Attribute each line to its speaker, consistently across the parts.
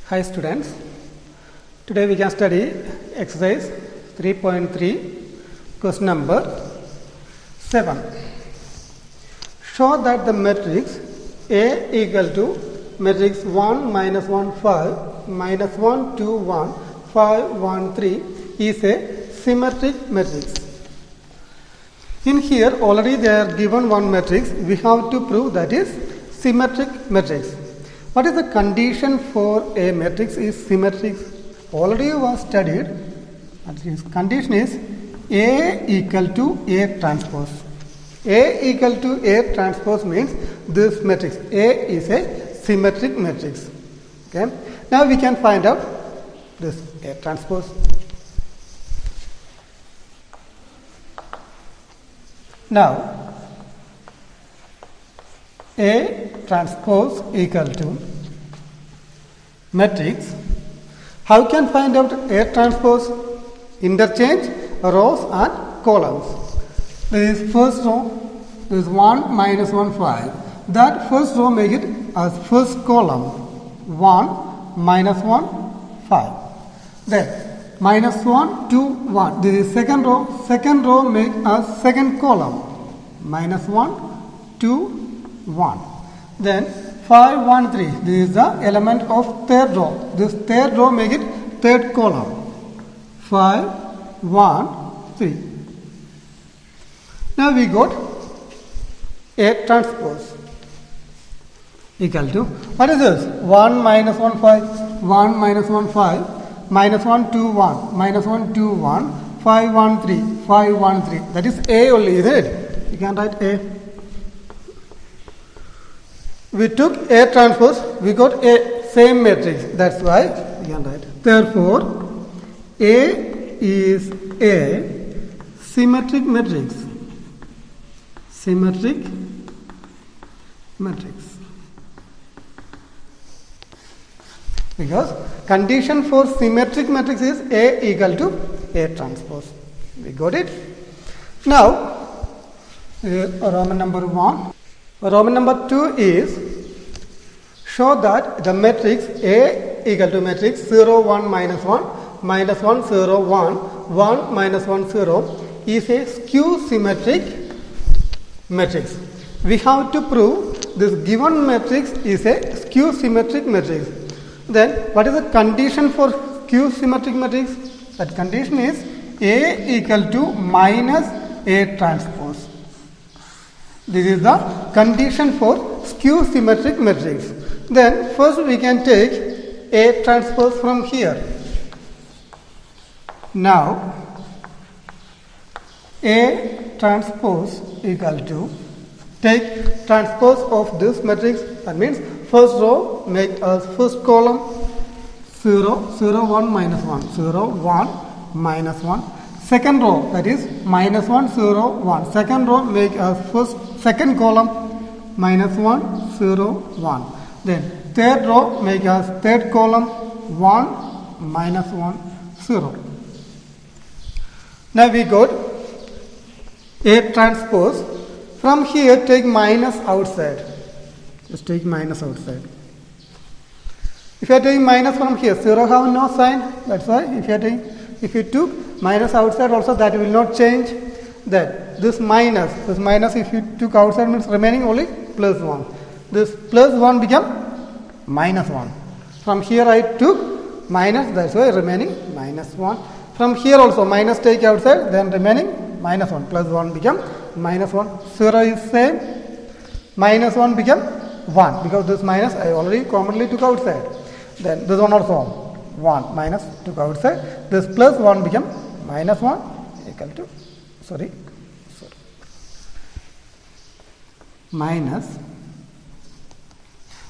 Speaker 1: Hi students, today we can study exercise 3.3 question number 7. Show that the matrix A equal to matrix 1 minus 1 5 minus 1 2 1 5 1 3 is a symmetric matrix. In here already they are given one matrix, we have to prove that is symmetric matrix. What is the condition for a matrix is symmetric? Already was studied. Condition is A equal to A transpose. A equal to A transpose means this matrix A is a symmetric matrix. Okay. Now we can find out this A transpose. Now A transpose equal to matrix. How can find out A transpose? Interchange rows and columns. This is first row. This is 1 minus 1 5. That first row make it as first column 1 minus 1 5. Then minus 1 2 1. This is second row. Second row make as second column minus 1 2 1. Then 5 1 3. This is the element of third row. This third row make it third column 5 1 3. Now we got A transpose equal to, what is this? 1 minus 1 5 1 minus 1 5 minus 1 2 1 minus 1 2 1 5 1 3 5 1 3. That is A only, isn't it? You can write A. We took A transpose, we got A same matrix. That's why we can write. Therefore, A is a symmetric matrix. Symmetric matrix. Because condition for symmetric matrix is A equal to A transpose. We got it. Now, Roman number 1. Roman number 2 is show that the matrix A equal to matrix 0 1 minus 1 minus 1 0 1 1 minus 1 0 is a skew symmetric matrix. We have to prove this given matrix is a skew symmetric matrix. Then what is the condition for skew symmetric matrix? That condition is A equal to minus A transpose. This is the condition for skew symmetric matrix. Then first we can take A transpose from here. Now A transpose equal to, take transpose of this matrix. That means first row make as first column 0 0 1 minus 1 0 1 minus 1. Second row, that is minus 1 0 1. Second row make as first second column minus 1 0 1. Then third row make as third column 1 minus 1 0. Now we got A transpose. From here take minus outside. Just take minus outside. If you are taking minus from here, 0 have no sign. That's why if you took minus outside also, that will not change. Then this minus if you took outside means remaining only plus 1. This plus 1 become minus 1. From here I took minus, that's why remaining minus 1. From here also minus take outside, then remaining minus 1. Plus 1 become minus 1. 0 is same. Minus 1 become 1. Because this minus I already commonly took outside. Then this one also 1 minus took outside. This plus 1 become minus 1 equal to, minus,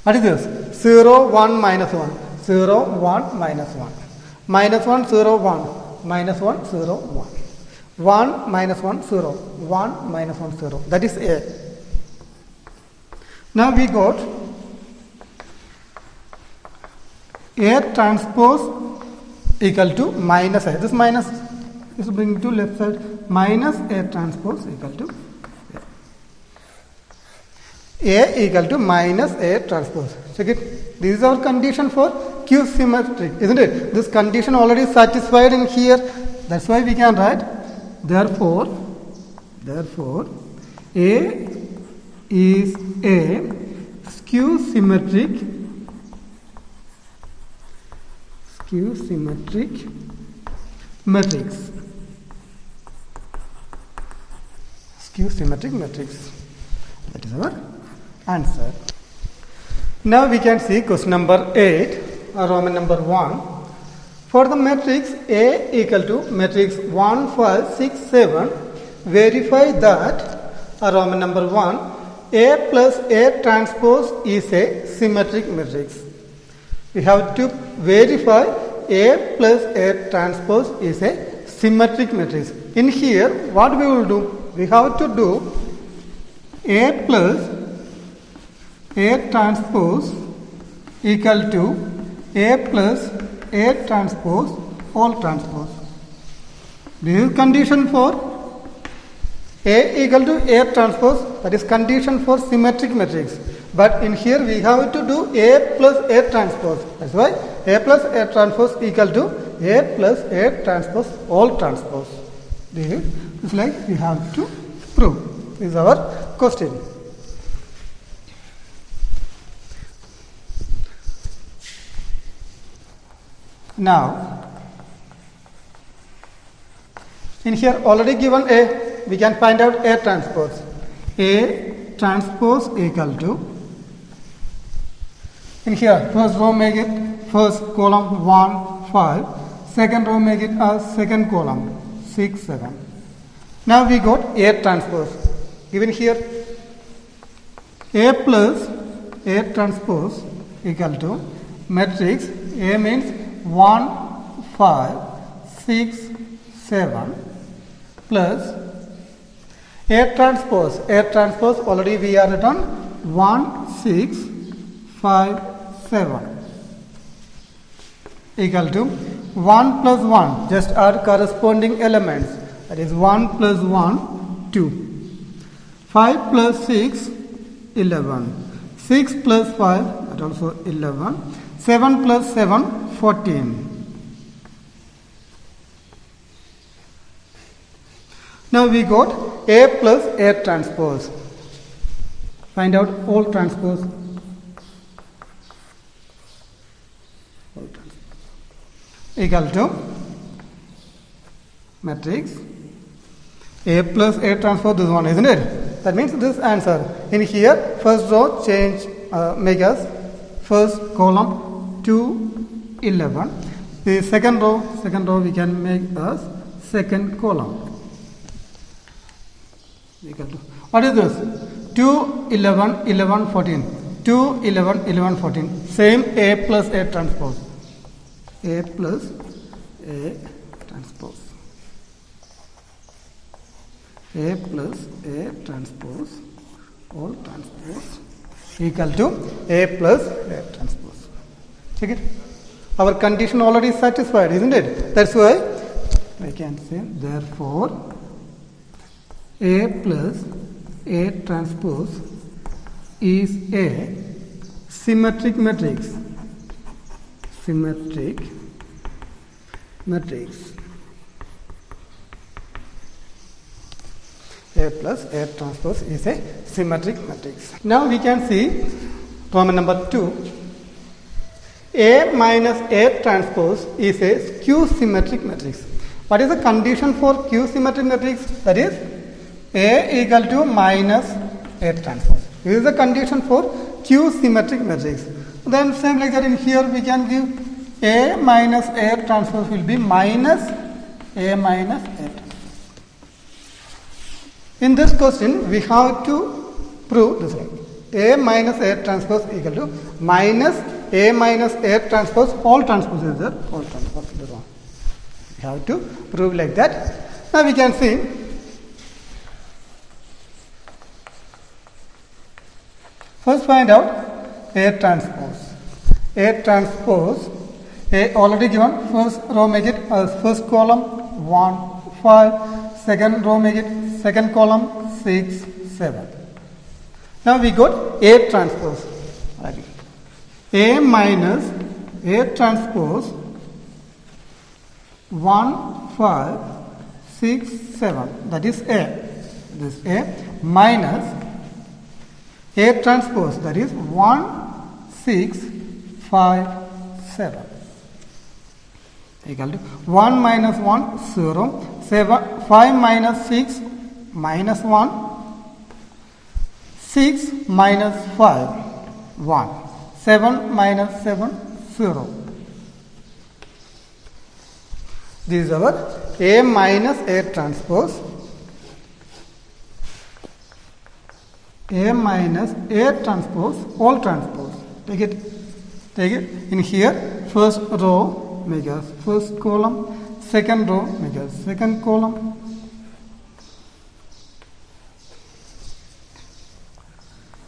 Speaker 1: what is this? 0 1 minus 1 0 1 minus 1 minus 1 0 1 minus 1 0 1 1 minus 1 0 1 minus 1 0. That is A. Now we got A transpose equal to minus A. This minus is bring to left side. Minus A transpose equal to A equal to minus A transpose. Check it. This is our condition for Q symmetric, isn't it? This condition already satisfied in here. That's why we can write therefore A is a skew symmetric matrix. Skew symmetric matrix. That is our answer. Now we can see question number 8, Roman number 1. For the matrix A equal to matrix 1, 5, 6, 7, verify that Roman number 1, A plus A transpose is a symmetric matrix. We have to verify A plus A transpose is a symmetric matrix. In here, what we will do? We have to do A plus A transpose equal to A plus A transpose all transpose. This is condition for A equal to A transpose, that is condition for symmetric matrix. But in here we have to do A plus A transpose. That's why A plus A transpose equal to A plus A transpose all transpose. This is like we have to prove. This is our question. Now, in here already given A, we can find out A transpose. A transpose equal to, in here first row make it first column 1, 5, second row make it as second column 6, 7. Now we got A transpose. Given here A plus A transpose equal to matrix A means 1, 5, 6, 7 plus A transpose. A transpose already we are written 1, 6, 5, 7 equal to 1 plus 1. Just add corresponding elements. That is 1 plus 1, 2. 5 plus 6, 11. 6 plus 5, that also 11. 7 plus 7, 14. Now we got A plus A transpose. Find out all transpose. Equal to matrix A plus A transpose, this one, isn't it? That means this answer. In here, first row change, make us first column 2, 11. The second row we can make us second column. Equal to, what is this? 2, 11, 11, 14. 2, 11, 11, 14. Same A plus A transpose. A plus A transpose. A plus A transpose, all transpose equal to A plus A transpose. Check it. Our condition already satisfied, isn't it? That's why I can say therefore A plus A transpose is a symmetric matrix. Symmetric matrix. A plus A transpose is a symmetric matrix. Now we can see Roman number 2. A minus A transpose is a skew symmetric matrix. What is the condition for Q symmetric matrix? That is A equal to minus A transpose. This is the condition for Q symmetric matrix. Then same like that in here we can give A minus A transpose will be minus A minus A transpose. In this question we have to prove this one. A minus A transpose equal to minus A minus A transpose all transpose is there. All transpose is wrong. We have to prove like that. Now we can see first find out A transpose. A transpose A already given. First row make it as first column 1, 5. Second row make it second column 6, 7. Now we got A transpose. A minus A transpose 1, 5, 6, 7, that is A. This A minus A transpose, that is 1, 6, 5, 7. Equal to 1 minus 1, 0, 5 minus 6, minus 1, 6 minus 5, 1, 7 minus 7, 0. This is our A minus A transpose. A minus A transpose, all transpose. Take it in here. First row, make as first column. Second row, make as second column.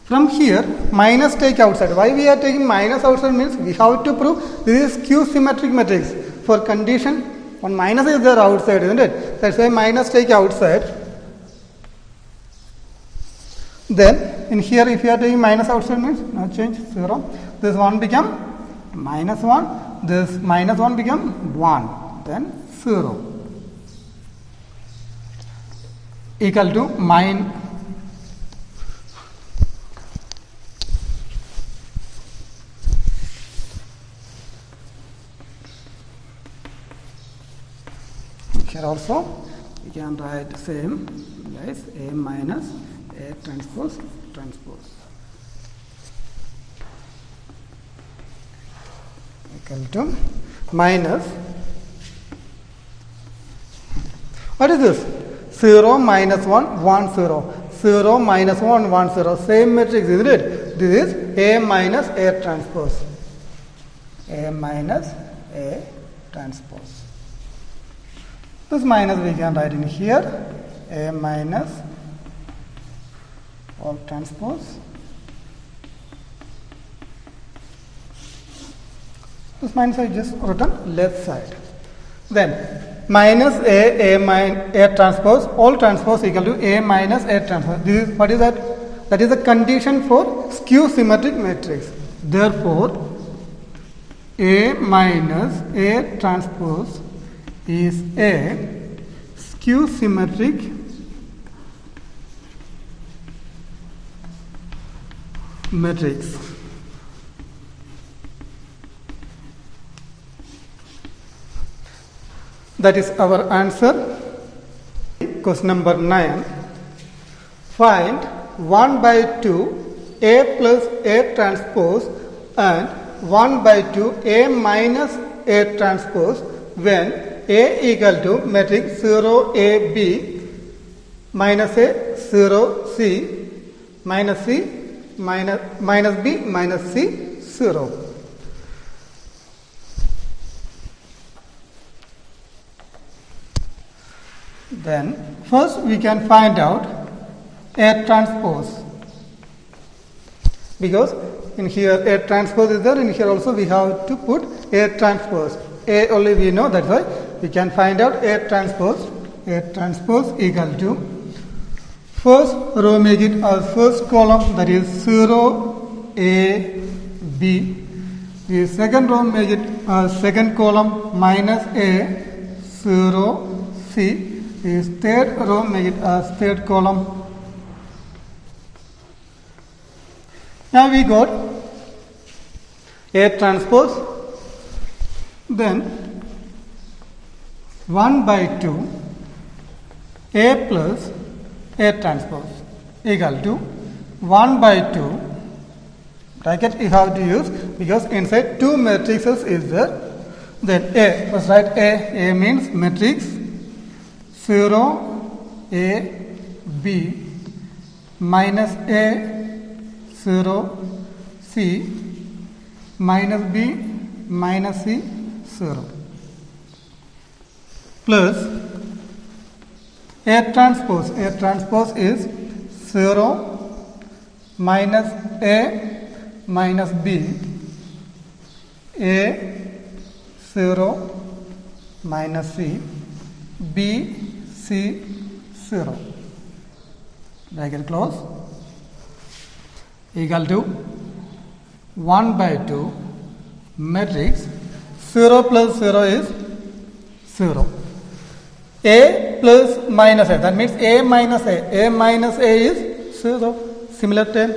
Speaker 1: From here, minus take outside. Why we are taking minus outside means we have to prove this is skew symmetric matrix. For condition, one minus is there outside, isn't it? That's why minus take outside. Then, in here, if you are taking minus outside means no change, 0. This 1 become minus 1. This minus 1 become 1. Then 0. Equal to here also we can write same as A minus A transpose equal to minus, what is this? 0 minus 1, 1, 0. 0 minus 1, 1, 0. Same matrix, isn't it? This is A minus A transpose. A minus A transpose. This minus we can write in here. A minus all transpose. This minus I just written left side. Then minus A minus A transpose, all transpose equal to A minus A transpose. This is, what is that? That is a condition for skew symmetric matrix. Therefore, A minus A transpose is a skew symmetric matrix. That is our answer. Question number 9. Find 1 by 2 A plus A transpose and 1 by 2 A minus A transpose when A equal to matrix 0 A B minus A 0 C minus C minus B minus C 0. Then first we can find out A transpose, because in here A transpose is there, in here also we have to put A transpose. A only we know, that's why we can find out A transpose. A transpose equal to first row make it as first column, that is 0 A B. The second row make it as second column minus A 0 C. The third row make it as third column. Now we got A transpose. Then 1 by 2 A plus A transpose equal to 1 by 2 bracket you have to use because inside two matrices is there. Then A, first write A means matrix 0 A B minus A 0 C minus B minus C 0 plus A transpose. A transpose is 0 minus A minus B A 0 minus C B C 0 bracket close equal to 1 by 2 matrix 0 plus 0 is 0. A plus minus A, that means A minus A. A minus A is 0. Similar term.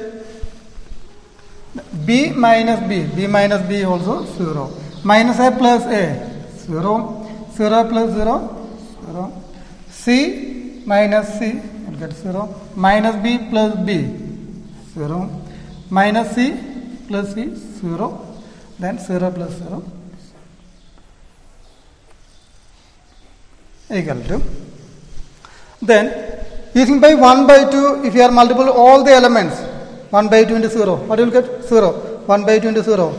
Speaker 1: B minus B. B minus B also 0. Minus A plus A 0. 0 plus 0 0. C minus C will get 0. Minus B plus B 0. Minus C plus C 0. Then 0 plus 0 equal to. Then using by 1 by 2, if you are multiple all the elements, 1 by 2 into 0, what you will get? 0. 1 by 2 into 0.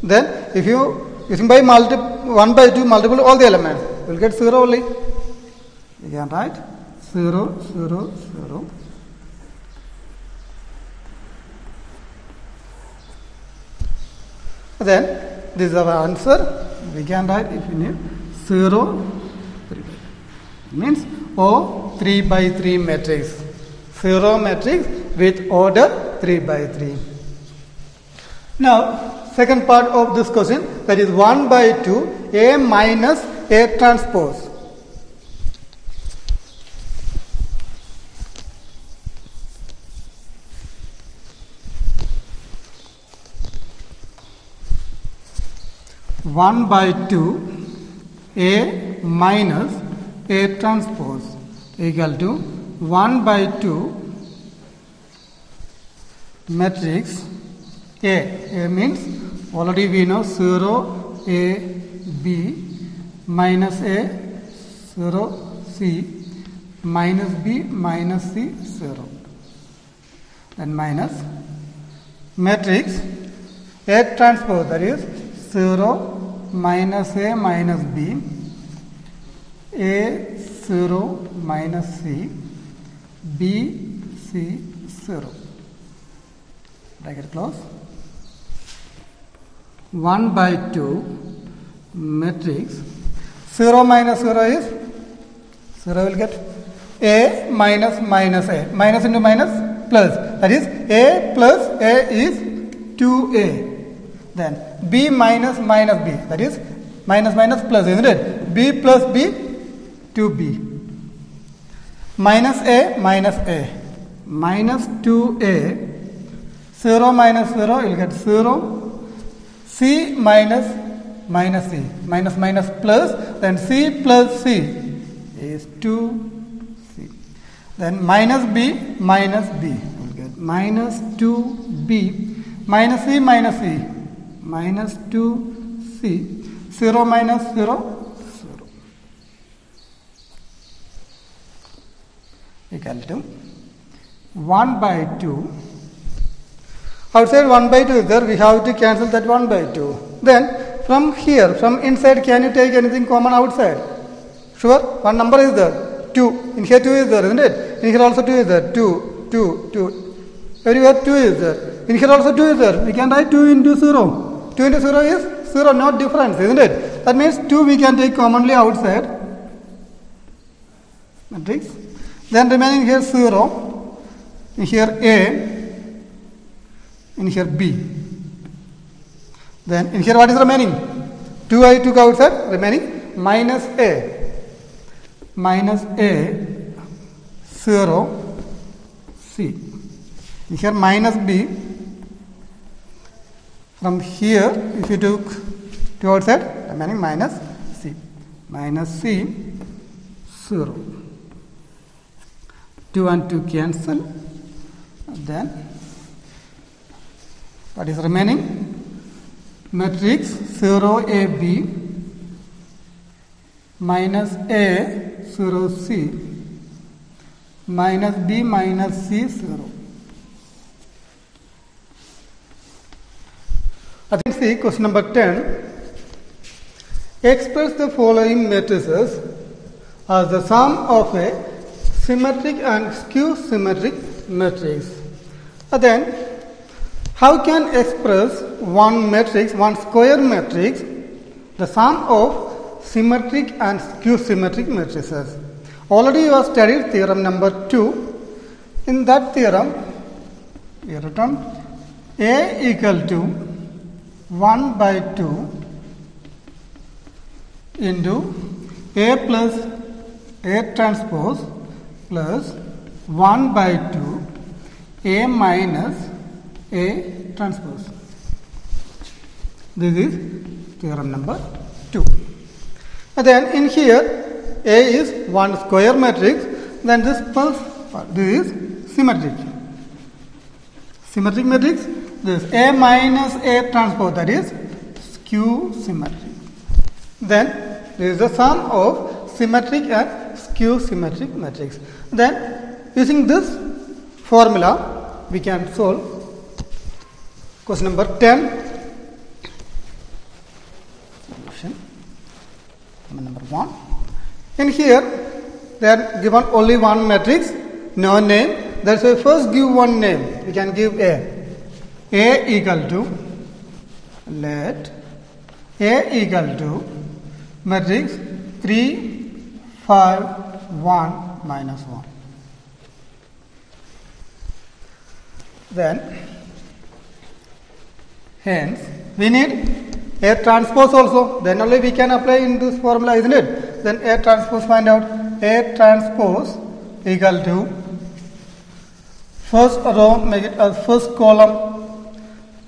Speaker 1: Then if you using by 1 by 2 multiple all the elements, you will get 0 only. You can write 0, 0, 0. Then this is our answer. We can write, if you need, 0, 3 by 3. Means O 3 by 3 matrix. 0 matrix with order 3 by 3. Now, second part of this question, that is 1 by 2 A minus A transpose. One by 2 A minus A transpose equal to 1 by 2 matrix A. A means already we know 0 A B minus A 0 C minus B minus C 0. Then minus matrix A transpose, that is 0 minus A minus B, A 0 minus C, B C 0. Bracket close. 1 by 2 matrix 0 minus 0 is 0 will get A minus minus A. Minus into minus plus. That is A plus A is 2A. Then B minus minus B, that is minus minus plus, isn't it? B plus B, 2B. Minus A minus A. Minus 2A. 0 minus 0, you will get 0. C minus minus C. Minus minus plus, then C plus C is 2C. Then minus B minus B, you will get minus 2B. Minus C minus C. Minus 2C, 0 minus 0, 0. Equal to 1 by 2. Outside 1 by 2 is there, we have to cancel that 1 by 2. Then from here, from inside, can you take anything common outside? Sure, one number is there, 2. In here 2 is there, isn't it? In here also 2 is there, 2, 2, 2. Everywhere 2 is there. In here also 2 is there. We can write 2 into 0. 2 into 0 is 0, not difference, isn't it? That means 2 we can take commonly outside matrix. Then remaining here 0, in here A, in here B. Then in here what is remaining? 2 I took outside, remaining minus A. Minus A, 0, C. In here minus B. From here, if you took 2 outside, remaining minus C. Minus C, 0. 2 and 2 cancel. Then, what is remaining? Matrix 0 AB minus A 0 C minus B minus C 0. I think see question number 10. Express the following matrices as the sum of a symmetric and skew symmetric matrix. Then how can express one matrix, one square matrix, the sum of symmetric and skew symmetric matrices? Already you have studied theorem number 2. In that theorem, you written A equal to 1 by 2 into A plus A transpose plus 1 by 2 A minus A transpose. This is theorem number 2. And then in here A is one square matrix, then this first part, this is symmetric. Symmetric matrix, this A minus A transpose, that is skew symmetric. Then there is the sum of symmetric and skew symmetric matrix. Then using this formula we can solve question number 10. Solution number 1. In here they are given only one matrix, no name. That's why first give one name. We can give A. A equal to, let A equal to matrix 3, 5, 1, minus 1. Then hence we need A transpose also. Then only we can apply in this formula, isn't it? Then A transpose, find out A transpose equal to first row, make it as first column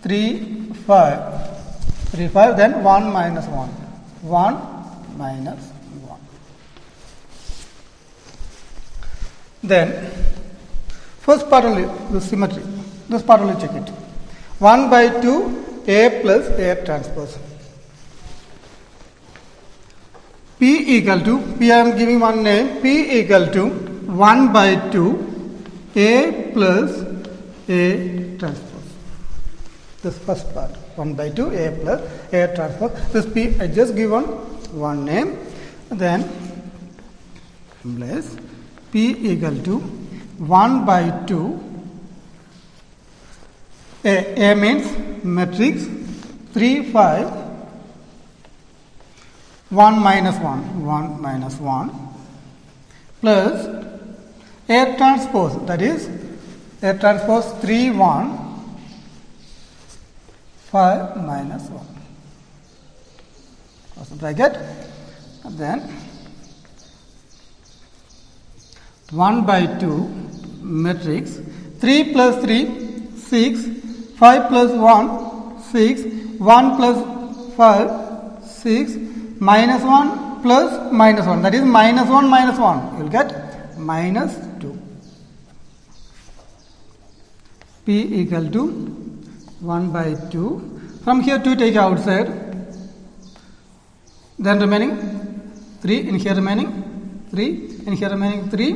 Speaker 1: 3, 5, 3, 5, then 1 minus 1. 1 minus 1. Then first part only, the symmetry. This part only check it. 1 by 2 A plus A transpose. P equal to, P I am giving one name, P equal to 1 by 2 A plus A transpose. This first part, 1 by 2 A plus A transpose. This P I just given one name. Then place P equal to 1 by 2 A means matrix 3, 5, 1 minus 1, 1 minus 1 plus A transpose, that is A transpose 3, 1, 5 minus 1. Close the bracket. And then 1 by 2 matrix 3 plus 3, 6, 5 plus 1, 6, 1 plus 5, 6, minus 1 plus minus 1, that is minus 1 minus 1, you will get minus 2. P equal to 1 by 2. From here 2 take outside, then remaining 3, in here remaining 3, in here remaining 3,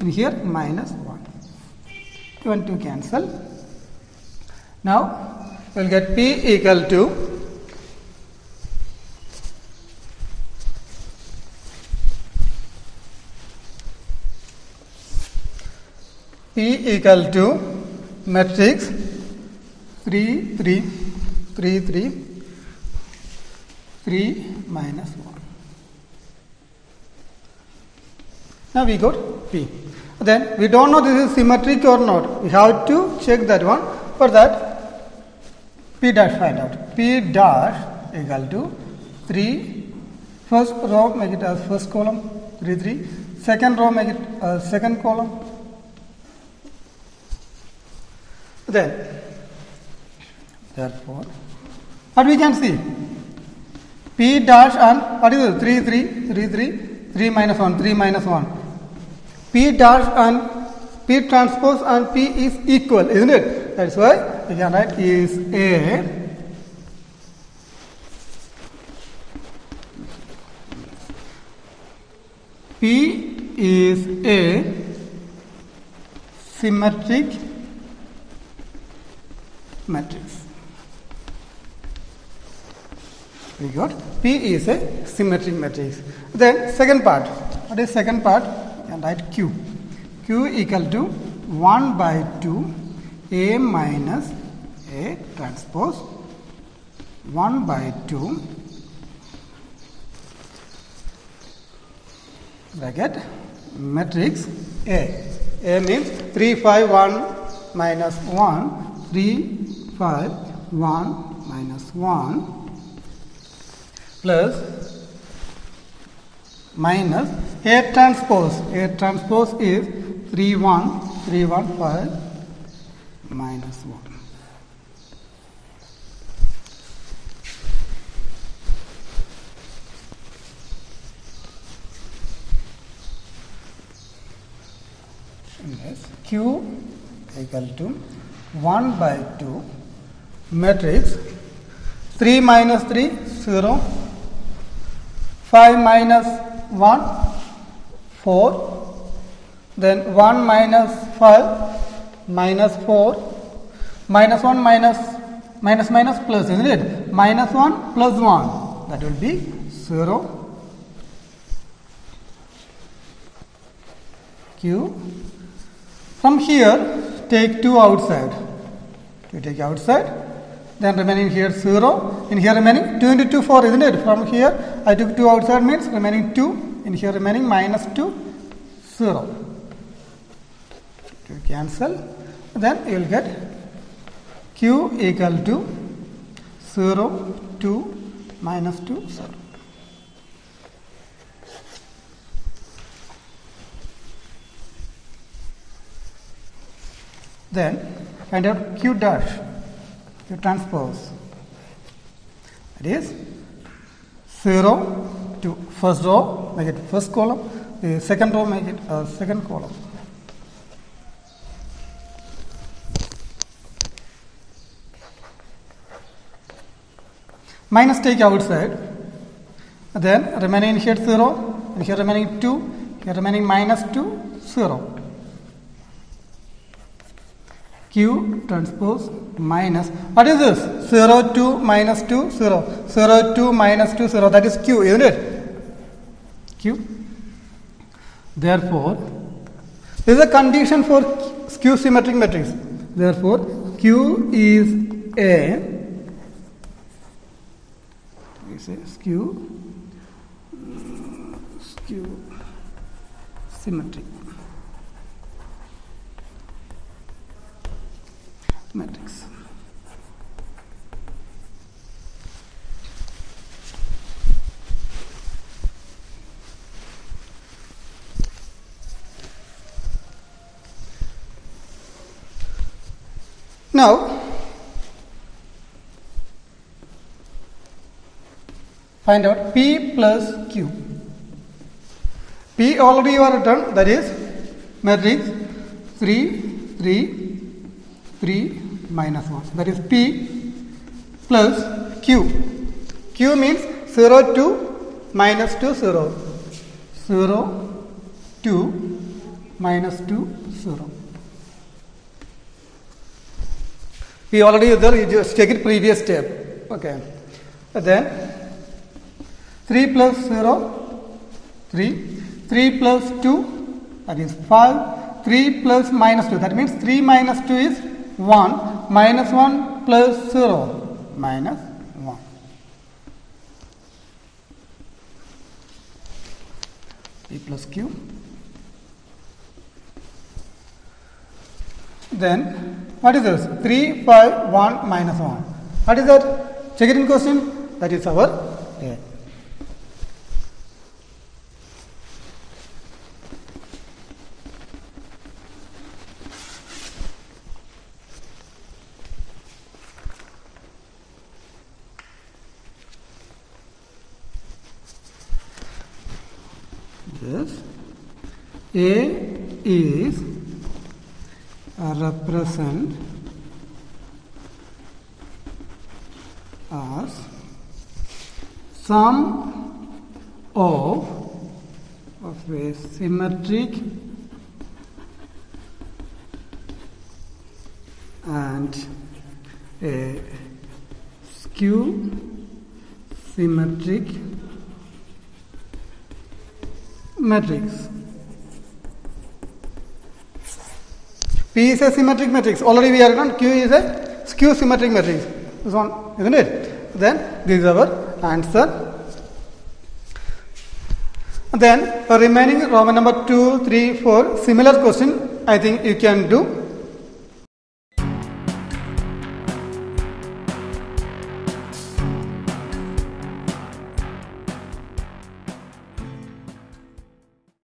Speaker 1: in here minus 1. 2 and 2 cancel. Now we will get P equal to matrix 3, 3, 3, 3, 3 minus 1. Now we got P. Then we don't know this is symmetric or not. We have to check that one. For that, P dash find out. P dash equal to 3. First row make it as first column 3, 3. Second row make it as second column. Then, therefore, what we can see? P dash and what is it? 3, 3, 3, 3, 3 minus 1, 3 minus 1. P dash and P transpose and P is equal, isn't it? That's why we can write is A P is a symmetric matrix. We got P is a symmetric matrix. Then second part. What is second part? You can write Q. Q equal to 1 by 2 A minus A transpose 1 by 2 bracket matrix A. A means 3, 5, 1 minus 1, 3, 5, 1, minus 1 plus minus A transpose. A transpose is 315 minus 1. Yes, Q equal to 1 by 2 matrix 3 minus 3 0, 5 minus 1 4, then 1 minus 5 minus 4, minus 1 minus plus, isn't it? Minus 1 plus 1, that will be 0. Q. From here, take 2 outside. You take outside, then remaining here 0. In here remaining 2 into 2, 4, isn't it? From here, I took 2 outside, means remaining 2. In here remaining minus 2, 0. To cancel, then you will get Q equal to 0, 2, minus 2, 0. Then find out Q dash, Q transpose. That is 0 to first row, make it first column, the second row make it second column. Minus take outside, then remaining here 0, and here remaining 2, here remaining minus 2, 0. Q transpose minus, what is this? 0, 2, minus 2, 0. 0, 2, minus 2, 0. That is Q, isn't it? Q. Therefore, this is a condition for skew symmetric matrix. Therefore, Q is a skew symmetric matrix. Now, find out P plus Q. P already you are written, that is matrix 3, 3, 3, minus 1. That is P plus Q. Q means 0, 2, minus 2, 0. 0, 2, minus 2, 0. We already there, you just take it previous step. Okay. Then 3 plus 0, 3. 3 plus 2, that is 5. 3 plus minus 2, that means 3 minus 2 is 1. Minus 1 plus 0, minus 1. P plus Q. Then, what is this? 3, 5, 1, minus 1. What is that? Check it in question. That is our A. Yes. A is represent as sum of a symmetric and a skew symmetric matrix. P is a symmetric matrix. Already we are done. Q is a skew symmetric matrix. This one, isn't it? Then this is our answer. Then remaining Roman number 2, 3, 4 similar question I think you can do.